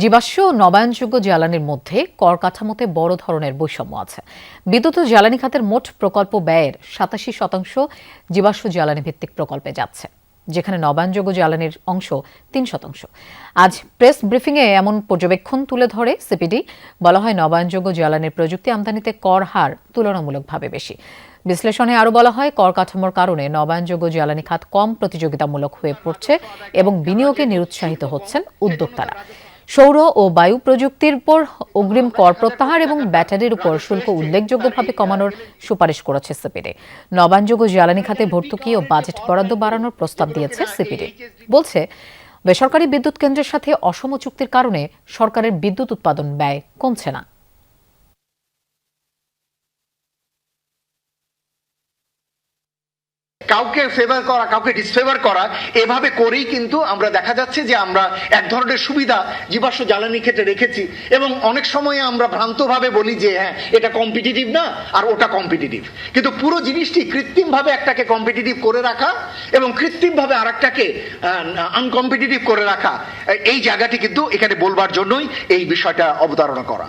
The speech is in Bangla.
জীবাশ্ম ও নবায়নযোগ্য জ্বালানির মধ্যে কর কাঠামোতে বড় ধরনের বৈষম্য আছে। বিদ্যুৎ ও জ্বালানি খাতের মোট প্রকল্প ব্যয়ের ৮৭% জীবাশ্ম জ্বালানি ভিত্তিক প্রকল্পে যাচ্ছে, যেখানে নবায়নযোগ্য জ্বালানির অংশ ৩%। আজ প্রেস ব্রিফিংয়ে এমন পর্যবেক্ষণ তুলে ধরে সিপিডি। বলা হয়, নবায়নযোগ্য জ্বালানির প্রযুক্তি আমদানিতে কর হার তুলনামূলকভাবে বেশি। বিশ্লেষণে আরও বলা হয়, কর কাঠামোর কারণে নবায়নযোগ্য জ্বালানি খাত কম প্রতিযোগিতামূলক হয়ে পড়ছে এবং বিনিয়োগে নিরুৎসাহিত হচ্ছেন উদ্যোক্তারা। সৌর ও বায়ু প্রযুক্তির উপর অগ্রিম কর প্রত্যাহার এবং ব্যাটারির উপর শুল্ক উল্লেখযোগ্যভাবে কমানোর সুপারিশ করেছে সিপিডি। নবায়নযোগ্য জ্বালানি খাতে ভর্তুকি ও বাজেট বরাদ্দ বাড়ানোর প্রস্তাব দিয়েছে সিপিডি। বলছে, বেসরকারি বিদ্যুৎ কেন্দ্রের সাথে অসম চুক্তির কারণে সরকারের বিদ্যুৎ উৎপাদন ব্যয় কমছে না। কাউকে ফেভার করা, কাউকে ডিসফেভার করা, এভাবে করেই কিন্তু আমরা দেখা যাচ্ছে যে আমরা এক ধরনের সুবিধা জীবাশ্ম জ্বালানি ক্ষেত্রে রেখেছি এবং অনেক সময় আমরা ভ্রান্তভাবে বলি যে হ্যাঁ এটা কম্পিটিটিভ না আর ওটা কম্পিটিটিভ, কিন্তু পুরো জিনিসটি কৃত্রিমভাবে একটাকে কম্পিটিটিভ করে রাখা এবং কৃত্রিমভাবে আরেকটাকে আনকম্পিটিটিভ করে রাখা, এই জায়গাটি কিন্তু এখানে বলবার জন্যই এই বিষয়টা অবতারণা করা।